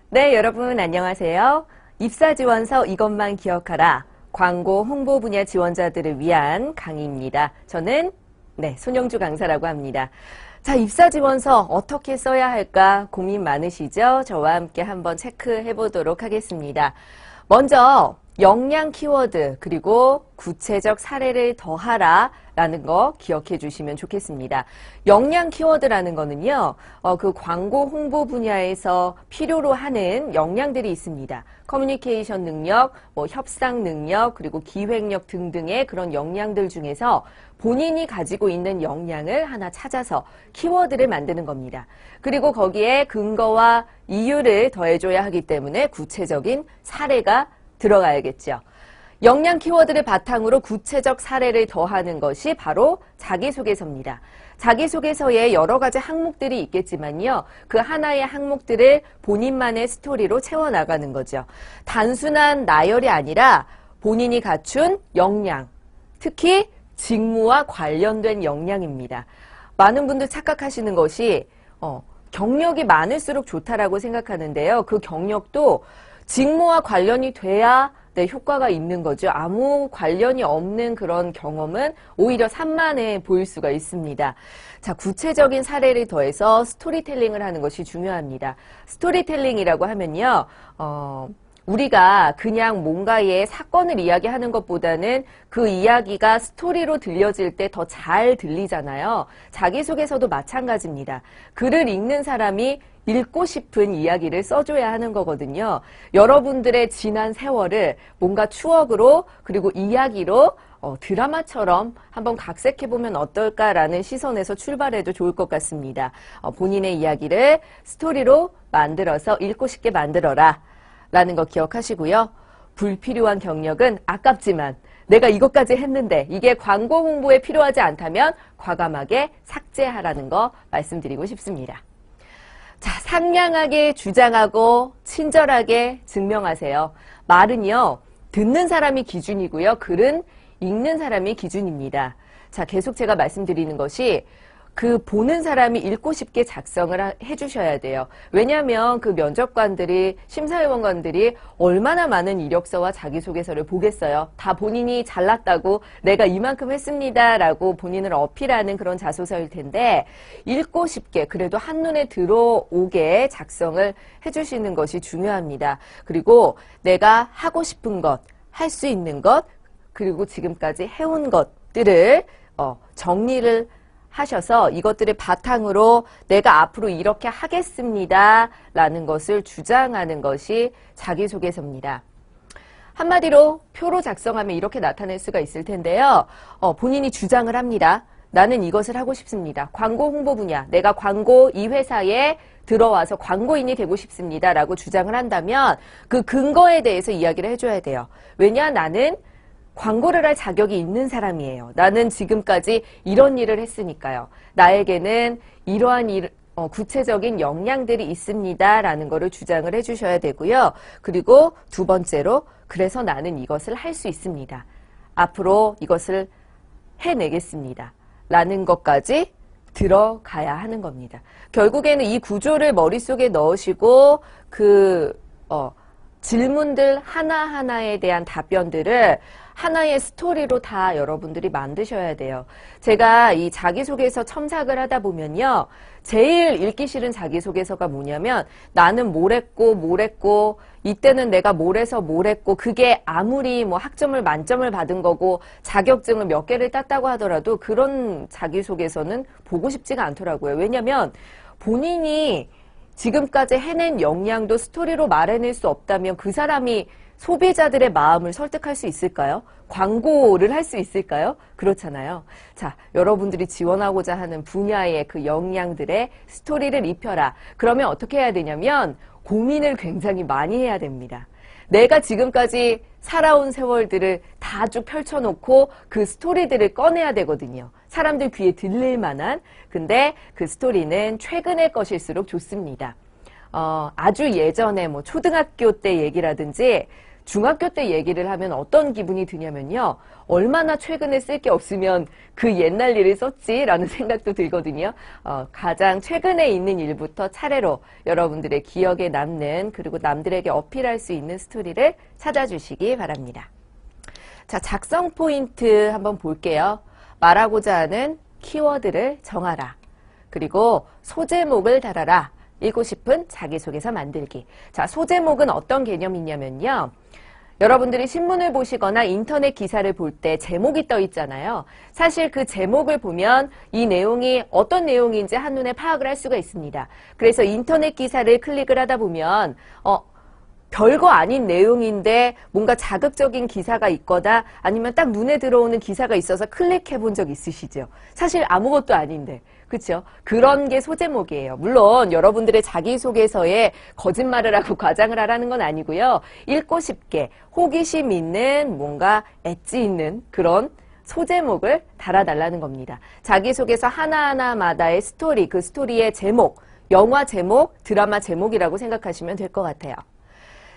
네, 여러분 안녕하세요. 입사지원서 이것만 기억하라. 광고 홍보 분야 지원자들을 위한 강의입니다. 저는 손영주 강사라고 합니다. 자, 입사지원서 어떻게 써야 할까 고민 많으시죠? 저와 함께 한번 체크해 보도록 하겠습니다. 먼저 역량 키워드 그리고 구체적 사례를 더하라 라는 거 기억해 주시면 좋겠습니다. 역량 키워드라는 거는요, 그 광고 홍보 분야에서 필요로 하는 역량들이 있습니다. 커뮤니케이션 능력, 협상 능력, 그리고 기획력 등등의 그런 역량들 중에서 본인이 가지고 있는 역량을 하나 찾아서 키워드를 만드는 겁니다. 그리고 거기에 근거와 이유를 더해줘야 하기 때문에 구체적인 사례가 들어가야겠죠. 역량 키워드를 바탕으로 구체적 사례를 더하는 것이 바로 자기소개서입니다. 자기소개서에 여러 가지 항목들이 있겠지만요. 그 하나의 항목들을 본인만의 스토리로 채워나가는 거죠. 단순한 나열이 아니라 본인이 갖춘 역량, 특히 직무와 관련된 역량입니다. 많은 분들 착각하시는 것이 경력이 많을수록 좋다라고 생각하는데요. 그 경력도 직무와 관련이 돼야 효과가 있는 거죠. 아무 관련이 없는 그런 경험은 오히려 산만해 보일 수가 있습니다. 자, 구체적인 사례를 더해서 스토리텔링을 하는 것이 중요합니다. 스토리텔링이라고 하면요, 우리가 그냥 뭔가의 사건을 이야기하는 것보다는 그 이야기가 스토리로 들려질 때 더 잘 들리잖아요. 자기소개서도 마찬가지입니다. 글을 읽는 사람이 읽고 싶은 이야기를 써줘야 하는 거거든요. 여러분들의 지난 세월을 뭔가 추억으로 그리고 이야기로 드라마처럼 한번 각색해보면 어떨까라는 시선에서 출발해도 좋을 것 같습니다. 본인의 이야기를 스토리로 만들어서 읽고 싶게 만들어라 라는 거 기억하시고요. 불필요한 경력은 아깝지만 내가 이것까지 했는데 이게 광고 홍보에 필요하지 않다면 과감하게 삭제하라는 거 말씀드리고 싶습니다. 자, 상냥하게 주장하고 친절하게 증명하세요. 말은요, 듣는 사람이 기준이고요. 글은 읽는 사람이 기준입니다. 자, 계속 제가 말씀드리는 것이 그 보는 사람이 읽고 싶게 작성을 해주셔야 돼요. 왜냐하면 그 면접관들이, 심사위원관들이 얼마나 많은 이력서와 자기소개서를 보겠어요. 다 본인이 잘났다고 내가 이만큼 했습니다라고 본인을 어필하는 그런 자소서일 텐데 읽고 싶게 그래도 한눈에 들어오게 작성을 해주시는 것이 중요합니다. 그리고 내가 하고 싶은 것, 할 수 있는 것, 그리고 지금까지 해온 것들을 정리를 하셔서 이것들을 바탕으로 내가 앞으로 이렇게 하겠습니다 라는 것을 주장하는 것이 자기소개서입니다. 한마디로 표로 작성하면 이렇게 나타낼 수가 있을 텐데요. 본인이 주장을 합니다. 나는 이것을 하고 싶습니다. 광고 홍보 분야, 내가 광고 이 회사에 들어와서 광고인이 되고 싶습니다 라고 주장을 한다면 그 근거에 대해서 이야기를 해줘야 돼요. 왜냐, 나는 광고를 할 자격이 있는 사람이에요. 나는 지금까지 이런 일을 했으니까요. 나에게는 이러한 구체적인 역량들이 있습니다 라는 거를 주장을 해주셔야 되고요. 그리고 두 번째로 그래서 나는 이것을 할 수 있습니다. 앞으로 이것을 해내겠습니다 라는 것까지 들어가야 하는 겁니다. 결국에는 이 구조를 머릿속에 넣으시고 질문들 하나하나에 대한 답변들을 하나의 스토리로 다 여러분들이 만드셔야 돼요. 제가 이 자기소개서 첨삭을 하다 보면요. 제일 읽기 싫은 자기소개서가 뭐냐면 나는 뭘 했고 이때는 내가 뭘 해서 뭘 했고 그게 아무리 학점을 만점을 받은 거고 자격증을 몇 개를 땄다고 하더라도 그런 자기소개서는 보고 싶지가 않더라고요. 왜냐면 본인이 지금까지 해낸 역량도 스토리로 말해낼 수 없다면 그 사람이 소비자들의 마음을 설득할 수 있을까요? 광고를 할 수 있을까요? 그렇잖아요. 자, 여러분들이 지원하고자 하는 분야의 그 역량들의 스토리를 입혀라. 그러면 어떻게 해야 되냐면 고민을 굉장히 많이 해야 됩니다. 내가 지금까지 살아온 세월들을 다 쭉 펼쳐놓고 그 스토리들을 꺼내야 되거든요. 사람들 귀에 들릴 만한. 근데 그 스토리는 최근의 것일수록 좋습니다. 아주 예전에 초등학교 때 얘기라든지 중학교 때 얘기를 하면 어떤 기분이 드냐면요. 얼마나 최근에 쓸 게 없으면 그 옛날 일을 썼지라는 생각도 들거든요. 가장 최근에 있는 일부터 차례로 여러분들의 기억에 남는 그리고 남들에게 어필할 수 있는 스토리를 찾아주시기 바랍니다. 자, 작성 포인트 한번 볼게요. 말하고자 하는 키워드를 정하라. 그리고 소제목을 달아라. 읽고 싶은 자기소개서 만들기. 자, 소제목은 어떤 개념이냐면요. 여러분들이 신문을 보시거나 인터넷 기사를 볼 때 제목이 떠 있잖아요. 사실 그 제목을 보면 이 내용이 어떤 내용인지 한눈에 파악을 할 수가 있습니다. 그래서 인터넷 기사를 클릭을 하다 보면 별거 아닌 내용인데 뭔가 자극적인 기사가 있거나 아니면 딱 눈에 들어오는 기사가 있어서 클릭해 본 적 있으시죠? 사실 아무것도 아닌데. 그렇죠? 그런 게 소제목이에요. 물론 여러분들의 자기소개서에 거짓말을 하고 과장을 하라는 건 아니고요. 읽고 싶게 호기심 있는 뭔가 엣지 있는 그런 소제목을 달아달라는 겁니다. 자기소개서 하나하나마다의 스토리, 그 스토리의 제목, 영화 제목, 드라마 제목이라고 생각하시면 될 것 같아요.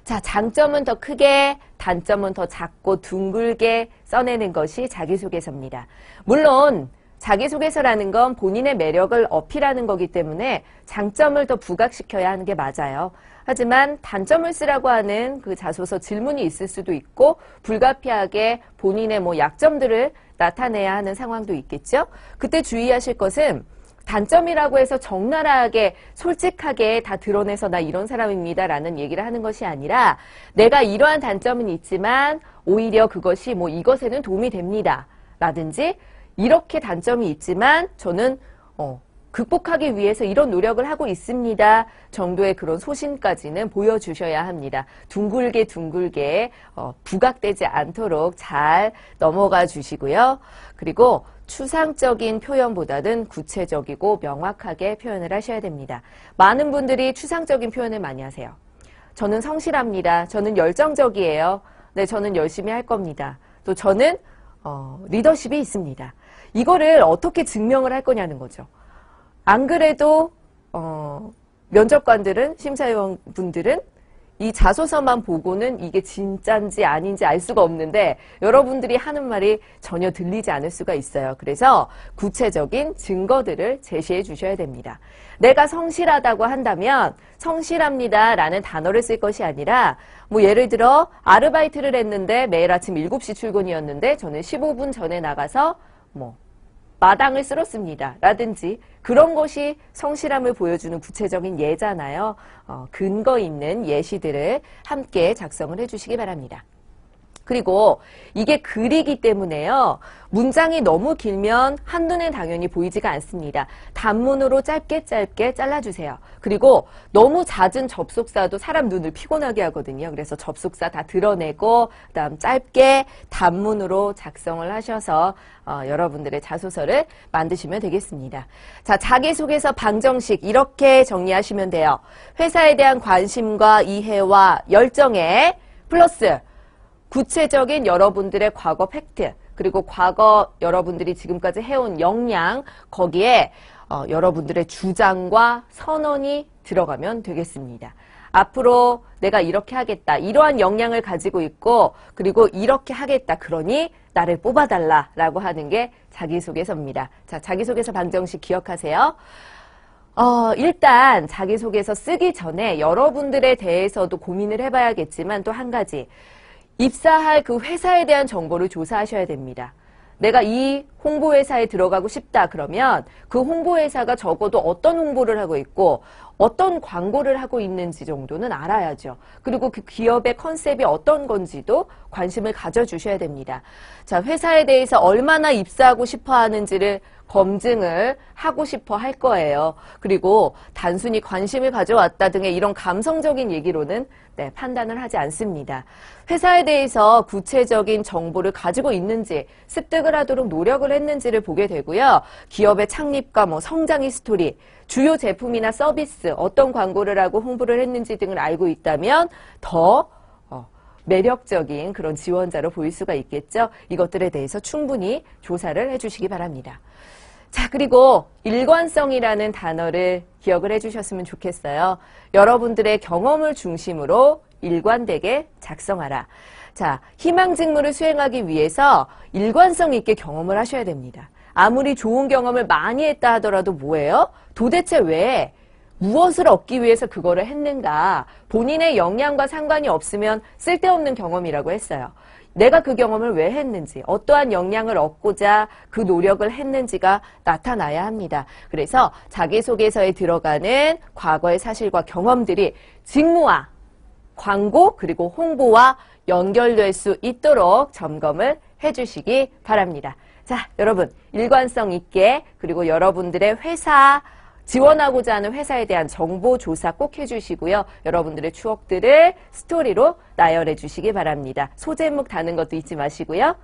자, 장점은 더 크게, 단점은 더 작고 둥글게 써내는 것이 자기소개서입니다. 물론 자기소개서라는 건 본인의 매력을 어필하는 거기 때문에 장점을 더 부각시켜야 하는 게 맞아요. 하지만 단점을 쓰라고 하는 그 자소서 질문이 있을 수도 있고 불가피하게 본인의 약점들을 나타내야 하는 상황도 있겠죠. 그때 주의하실 것은 단점이라고 해서 적나라하게 솔직하게 다 드러내서 나 이런 사람입니다 라는 얘기를 하는 것이 아니라 내가 이러한 단점은 있지만 오히려 그것이 이것에는 도움이 됩니다 라든지 이렇게 단점이 있지만 저는 극복하기 위해서 이런 노력을 하고 있습니다 정도의 그런 소신까지는 보여주셔야 합니다. 둥글게 부각되지 않도록 잘 넘어가 주시고요. 그리고 추상적인 표현보다는 구체적이고 명확하게 표현을 하셔야 됩니다. 많은 분들이 추상적인 표현을 많이 하세요. 저는 성실합니다. 저는 열정적이에요. 네, 저는 열심히 할 겁니다. 또 저는 리더십이 있습니다. 이거를 어떻게 증명을 할 거냐는 거죠. 안 그래도 면접관들은, 심사위원분들은 이 자소서만 보고는 이게 진짜인지 아닌지 알 수가 없는데 여러분들이 하는 말이 전혀 들리지 않을 수가 있어요. 그래서 구체적인 증거들을 제시해 주셔야 됩니다. 내가 성실하다고 한다면 성실합니다 라는 단어를 쓸 것이 아니라 예를 들어 아르바이트를 했는데 매일 아침 7시 출근이었는데 저는 15분 전에 나가서 마당을 쓸었습니다 라든지 그런 것이 성실함을 보여주는 구체적인 예잖아요. 근거 있는 예시들을 함께 작성을 해주시기 바랍니다. 그리고 이게 글이기 때문에요. 문장이 너무 길면 한눈에 당연히 보이지가 않습니다. 단문으로 짧게 잘라주세요. 그리고 너무 잦은 접속사도 사람 눈을 피곤하게 하거든요. 그래서 접속사 다 드러내고 그다음 짧게 단문으로 작성을 하셔서 여러분들의 자소서를 만드시면 되겠습니다. 자, 자기소개서 방정식 이렇게 정리하시면 돼요. 회사에 대한 관심과 이해와 열정에 플러스 구체적인 여러분들의 과거 팩트 그리고 과거 여러분들이 지금까지 해온 역량 거기에 여러분들의 주장과 선언이 들어가면 되겠습니다. 앞으로 내가 이렇게 하겠다. 이러한 역량을 가지고 있고 그리고 이렇게 하겠다. 그러니 나를 뽑아달라라고 하는 게 자기소개서입니다. 자, 자기소개서 방정식 기억하세요. 일단 자기소개서 쓰기 전에 여러분들에 대해서도 고민을 해봐야겠지만 또 한 가지 입사할 그 회사에 대한 정보를 조사하셔야 됩니다. 내가 이 홍보회사에 들어가고 싶다 그러면 그 홍보회사가 적어도 어떤 홍보를 하고 있고 어떤 광고를 하고 있는지 정도는 알아야죠. 그리고 그 기업의 컨셉이 어떤 건지도 관심을 가져주셔야 됩니다. 자, 회사에 대해서 얼마나 입사하고 싶어 하는지를 검증을 하고 싶어 할 거예요. 그리고 단순히 관심을 가져왔다 등의 이런 감성적인 얘기로는 판단을 하지 않습니다. 회사에 대해서 구체적인 정보를 가지고 있는지 습득을 하도록 노력을 했는지를 보게 되고요. 기업의 창립과 성장의 스토리, 주요 제품이나 서비스, 어떤 광고를 하고 홍보를 했는지 등을 알고 있다면 더 매력적인 그런 지원자로 보일 수가 있겠죠. 이것들에 대해서 충분히 조사를 해주시기 바랍니다. 자, 그리고 일관성이라는 단어를 기억을 해주셨으면 좋겠어요. 여러분들의 경험을 중심으로 일관되게 작성하라. 자, 희망 직무를 수행하기 위해서 일관성 있게 경험을 하셔야 됩니다. 아무리 좋은 경험을 많이 했다 하더라도 뭐예요? 도대체 왜 무엇을 얻기 위해서 그거를 했는가? 본인의 역량과 상관이 없으면 쓸데없는 경험이라고 했어요. 내가 그 경험을 왜 했는지, 어떠한 역량을 얻고자 그 노력을 했는지가 나타나야 합니다. 그래서 자기소개서에 들어가는 과거의 사실과 경험들이 직무와 광고 그리고 홍보와 연결될 수 있도록 점검을 해주시기 바랍니다. 자, 여러분 일관성 있게 그리고 여러분들의 회사 지원하고자 하는 회사에 대한 정보 조사 꼭 해주시고요. 여러분들의 추억들을 스토리로 나열해 주시기 바랍니다. 소제목 다는 것도 잊지 마시고요.